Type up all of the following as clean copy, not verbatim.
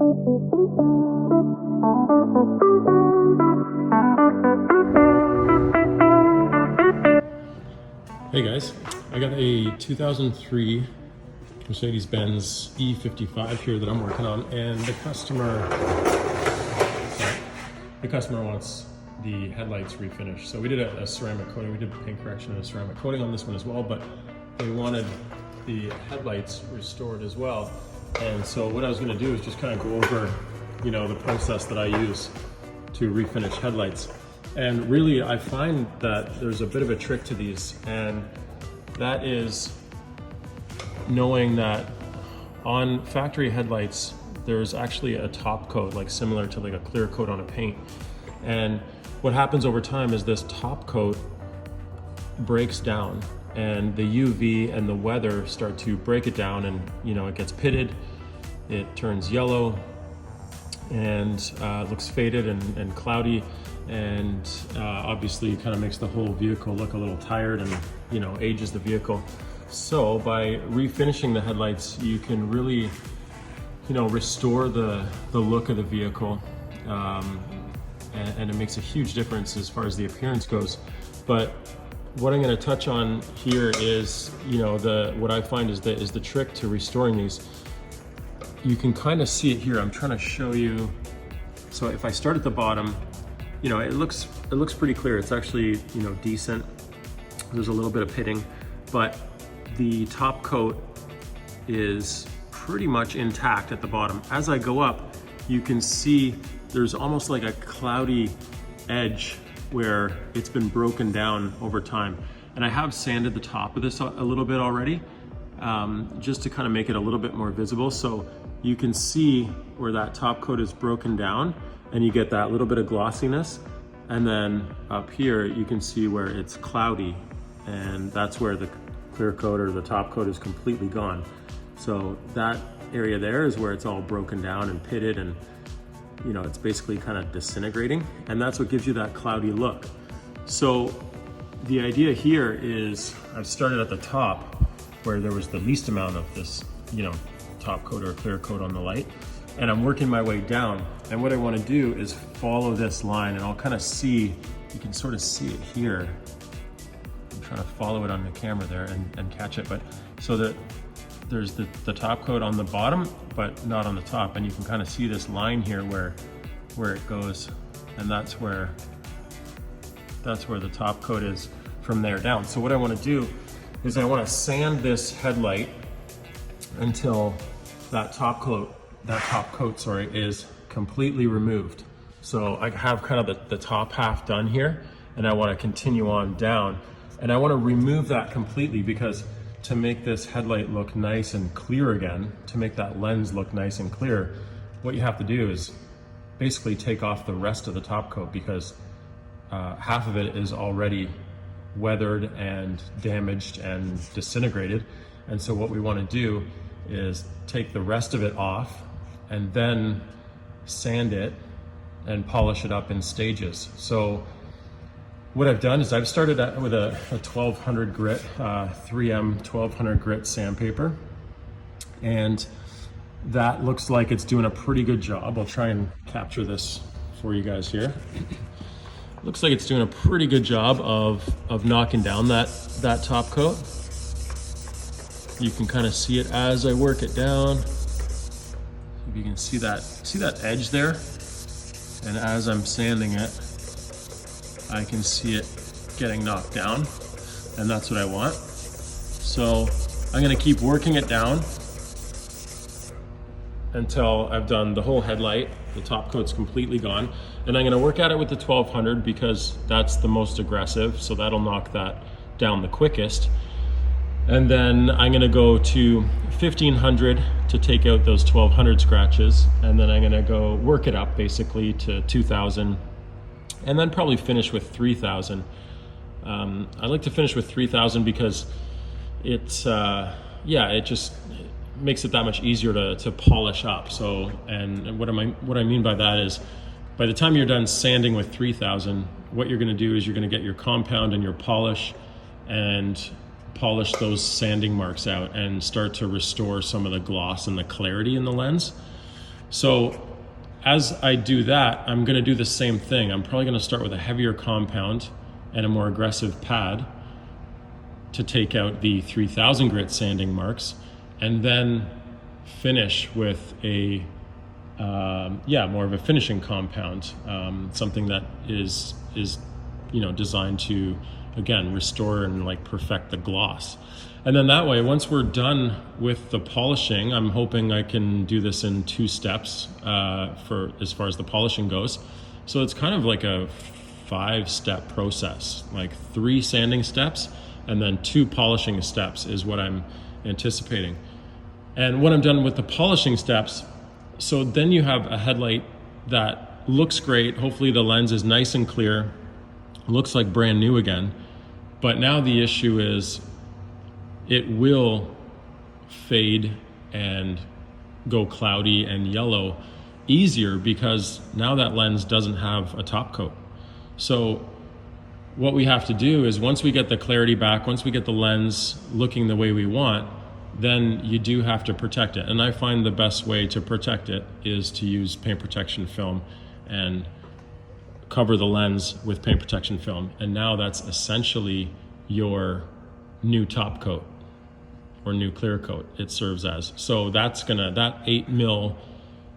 Hey guys, I got a 2003 Mercedes-Benz E55 here that I'm working on, and the customer wants the headlights refinished. So we did a ceramic coating, we did paint correction and a ceramic coating on this one as well, but they wanted the headlights restored as well. And so what I was gonna do is just kind of go over, the process that I use to refinish headlights. And really, I find that there's a bit of a trick to these, and that is knowing that on factory headlights, there's actually a top coat, like similar to like a clear coat on a paint. And what happens over time is this top coat breaks down, and the UV and the weather start to break it down, and it gets pitted, it turns yellow, and looks faded and cloudy, and obviously kind of makes the whole vehicle look a little tired and ages the vehicle. So by refinishing the headlights, you can really restore the look of the vehicle, and it makes a huge difference as far as the appearance goes. But what I'm going to touch on here is what I find is the trick to restoring these. You can kind of see it here. I'm trying to show you. So if I start at the bottom, it looks pretty clear. It's actually decent. There's a little bit of pitting, but the top coat is pretty much intact at the bottom. As I go up, you can see there's almost like a cloudy edge where it's been broken down over time. And I have sanded the top of this a little bit already, just to kind of make it a little bit more visible. So you can see where that top coat is broken down, and you get that little bit of glossiness. And then up here, you can see where it's cloudy, and that's where the clear coat or the top coat is completely gone. So that area there is where it's all broken down and pitted, and it's basically kind of disintegrating, and that's what gives you that cloudy look. So the idea here is I've started at the top where there was the least amount of this, top coat or clear coat on the light, and I'm working my way down. And what I want to do is follow this line, and I'll kind of see, you can sort of see it here. I'm trying to follow it on the camera there and catch it, but so that there's the top coat on the bottom, but not on the top. And you can kind of see this line here where it goes, and that's where the top coat is from there down. So what I want to do is I want to sand this headlight until that top coat is completely removed. So I have kind of the top half done here, and I want to continue on down, and I want to remove that completely, because to make this headlight look nice and clear again, to make that lens look nice and clear, what you have to do is basically take off the rest of the top coat, because half of it is already weathered and damaged and disintegrated. And so what we want to do is take the rest of it off and then sand it and polish it up in stages. So what I've done is I've started with a 1200 grit, 3M 1200 grit sandpaper, and that looks like it's doing a pretty good job. I'll try and capture this for you guys here. Looks like it's doing a pretty good job of knocking down that top coat. You can kind of see it as I work it down. If you can see that edge there, and as I'm sanding it, I can see it getting knocked down, and that's what I want. So I'm gonna keep working it down until I've done the whole headlight, the top coat's completely gone. And I'm gonna work at it with the 1200 because that's the most aggressive, so that'll knock that down the quickest. And then I'm gonna go to 1500 to take out those 1200 scratches, and then I'm gonna go work it up basically to 2000, and then probably finish with 3000. I like to finish with 3000 because it's, it just makes it that much easier to polish up. So, and what I mean by that is, by the time you're done sanding with 3000, what you're gonna do is you're gonna get your compound and your polish and polish those sanding marks out and start to restore some of the gloss and the clarity in the lens. So as I do that, I'm gonna do the same thing. I'm probably gonna start with a heavier compound and a more aggressive pad to take out the 3000 grit sanding marks, and then finish with a more of a finishing compound, something that is designed to, again, restore and like perfect the gloss. And then that way, once we're done with the polishing, I'm hoping I can do this in 2 steps for as far as the polishing goes. So it's kind of like a 5-step process, like 3 sanding steps and then 2 polishing steps is what I'm anticipating. And when I'm done with the polishing steps, so then you have a headlight that looks great. Hopefully the lens is nice and clear, looks like brand new again. But now the issue is it will fade and go cloudy and yellow easier because now that lens doesn't have a top coat. So what we have to do is once we get the clarity back, once we get the lens looking the way we want, then you do have to protect it. And I find the best way to protect it is to use paint protection film and cover the lens with paint protection film. And now that's essentially your new top coat or new clear coat it serves as. So that 8mm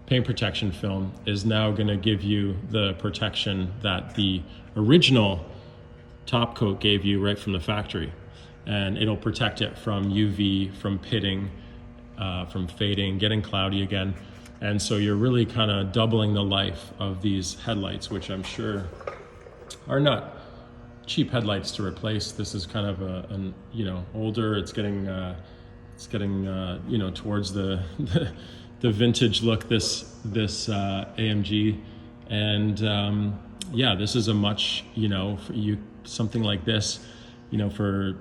paint protection film is now gonna give you the protection that the original top coat gave you right from the factory. And it'll protect it from UV, from pitting, from fading, getting cloudy again. And so you're really kind of doubling the life of these headlights, which I'm sure are not cheap headlights to replace. This is kind of an older. It's getting towards the the vintage look. This AMG, and this is a much something like this, for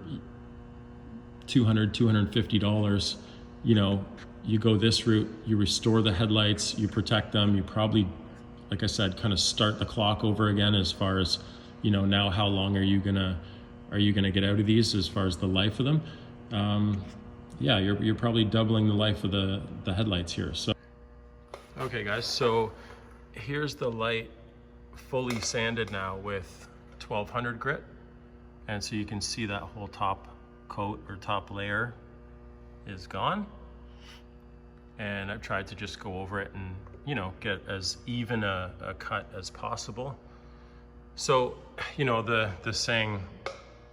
$250, you go this route, you restore the headlights, you protect them, you probably, like I said, kind of start the clock over again as far as, now how long are you gonna get out of these as far as the life of them. You're probably doubling the life of the headlights here. So okay guys, so here's the light fully sanded now with 1200 grit, and so you can see that whole top coat or top layer is gone. And I've tried to just go over it and get as even a cut as possible. So the saying,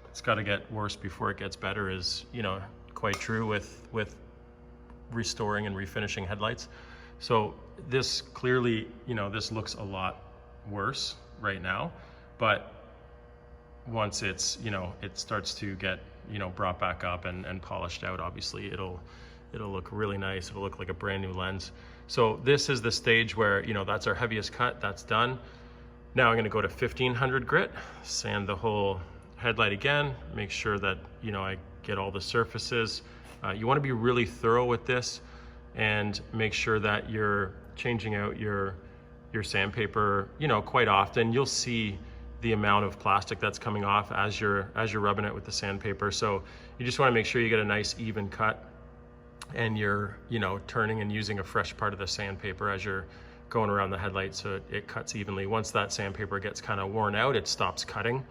it's got to get worse before it gets better, is quite true with restoring and refinishing headlights. So this clearly, this looks a lot worse right now, but once it's it starts to get brought back up and polished out, obviously it'll look really nice. It'll look like a brand new lens. So this is the stage where that's our heaviest cut. That's done. Now I'm going to go to 1500 grit, sand the whole headlight again, make sure that I get all the surfaces. You want to be really thorough with this and make sure that you're changing out your sandpaper quite often. You'll see the amount of plastic that's coming off as you're rubbing it with the sandpaper. So you just want to make sure you get a nice even cut, and you're turning and using a fresh part of the sandpaper as you're going around the headlight so it cuts evenly. Once that sandpaper gets kind of worn out, it stops cutting.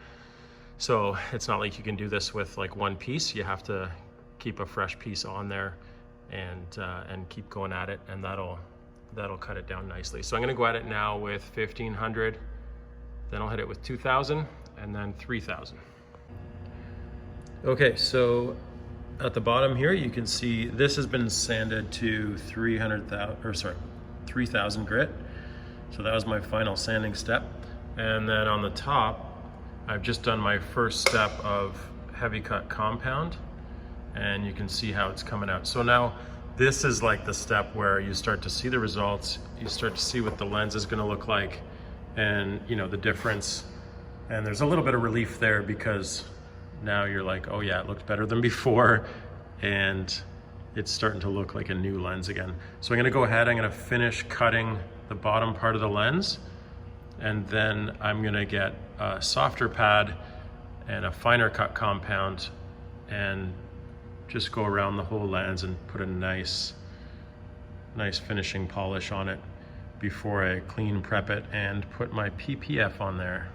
So it's not like you can do this with like one piece. You have to keep a fresh piece on there and keep going at it, and that'll cut it down nicely. So I'm going to go at it now with 1500. Then I'll hit it with 2000 and then 3000. Okay, so at the bottom here, you can see this has been sanded to 3000 grit. So that was my final sanding step. And then on the top, I've just done my first step of heavy cut compound, and you can see how it's coming out. So now this is like the step where you start to see the results. You start to see what the lens is gonna look like, and the difference. And there's a little bit of relief there because now you're like, oh yeah, it looked better than before, and it's starting to look like a new lens again. So I'm gonna go ahead, I'm gonna finish cutting the bottom part of the lens, and then I'm gonna get a softer pad and a finer cut compound and just go around the whole lens and put a nice finishing polish on it. before I clean, prep it, and put my PPF on there.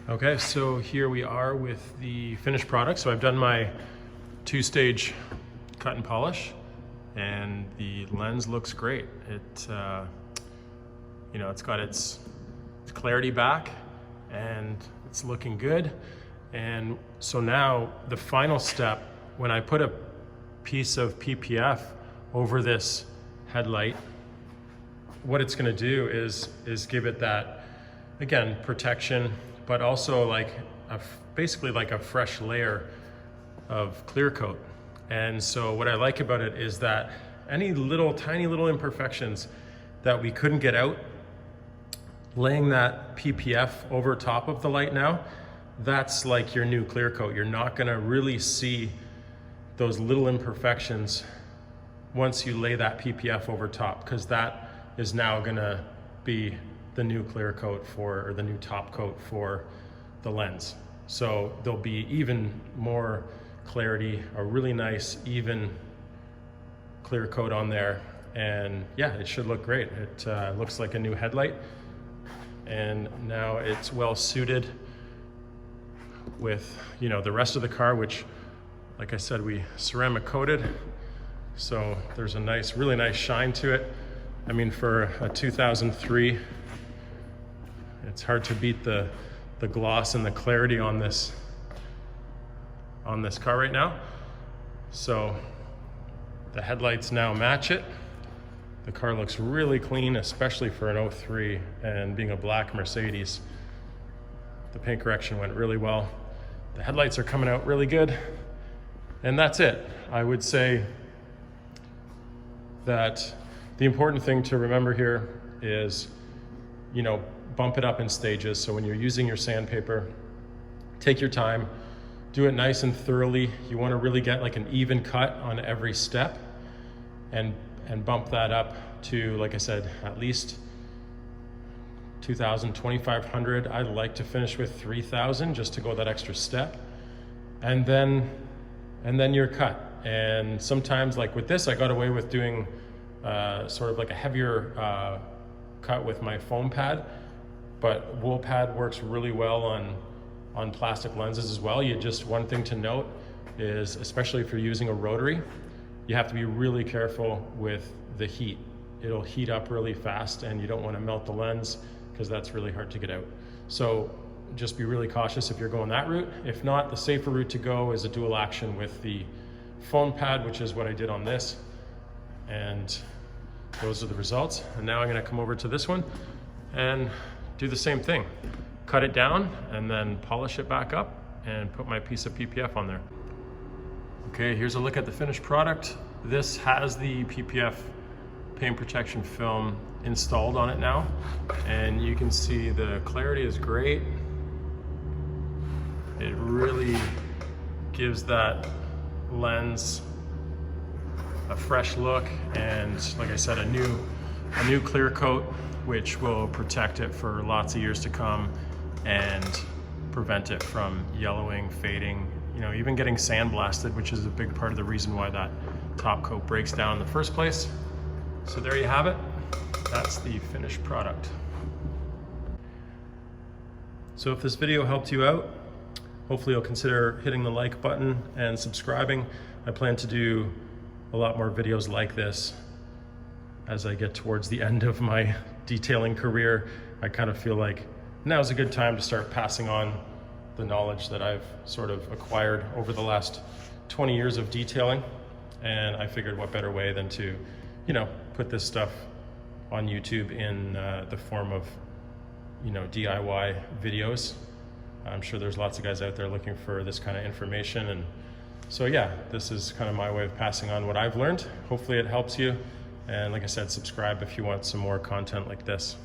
Okay, so here we are with the finished product. So I've done my 2-stage cut and polish, and the lens looks great. It, you know, it's got its clarity back, and it's looking good. And so now the final step, when I put a piece of PPF over this headlight, what it's going to do is give it that, again, protection, but also like basically like a fresh layer of clear coat. And so what I like about it is that any tiny little imperfections that we couldn't get out, laying that PPF over top of the light now, that's like your new clear coat. You're not gonna really see those little imperfections once you lay that PPF over top, because that is now gonna be the new clear coat or the new top coat for the lens. So there'll be even more clarity, a really nice, even clear coat on there. And yeah, it should look great. It looks like a new headlight. And now it's well suited with, you know, the rest of the car, which, like I said, we ceramic coated. So there's a nice, really nice shine to it. I mean, for a 2003, it's hard to beat the gloss and the clarity on this car right now. So the headlights now match it. The car looks really clean, especially for an 03, and being a black Mercedes. The paint correction went really well. The headlights are coming out really good. And that's it. I would say that the important thing to remember here is, you know, bump it up in stages. So when you're using your sandpaper, take your time, do it nice and thoroughly. You want to really get like an even cut on every step, and bump that up to, like I said, at least 2,000, 2,500. I like to finish with 3,000 just to go that extra step, and then you're cut. And sometimes, like with this, I got away with doing sort of like a heavier cut with my foam pad, but wool pad works really well on plastic lenses as well. One thing to note is, especially if you're using a rotary, you have to be really careful with the heat. It'll heat up really fast, and you don't want to melt the lens, because that's really hard to get out. So just be really cautious if you're going that route. If not, the safer route to go is a dual action with the foam pad, which is what I did on this. And those are the results. And now I'm going to come over to this one and do the same thing. Cut it down and then polish it back up and put my piece of PPF on there. Okay, here's a look at the finished product. This has the PPF paint protection film installed on it now, and you can see the clarity is great. It really gives that lens a fresh look, and like I said, a new clear coat, which will protect it for lots of years to come and prevent it from yellowing, fading, you know, even getting sandblasted, which is a big part of the reason why that top coat breaks down in the first place. So there you have it. That's the finished product. So if this video helped you out, hopefully you'll consider hitting the like button and subscribing. I plan to do a lot more videos like this as I get towards the end of my detailing career. I kind of feel like now's a good time to start passing on the knowledge that I've sort of acquired over the last 20 years of detailing. And I figured what better way than to, you know, put this stuff on YouTube in the form of, you know, DIY videos. I'm sure there's lots of guys out there looking for this kind of information. And so yeah, this is kind of my way of passing on what I've learned. Hopefully it helps you. And like I said, subscribe if you want some more content like this.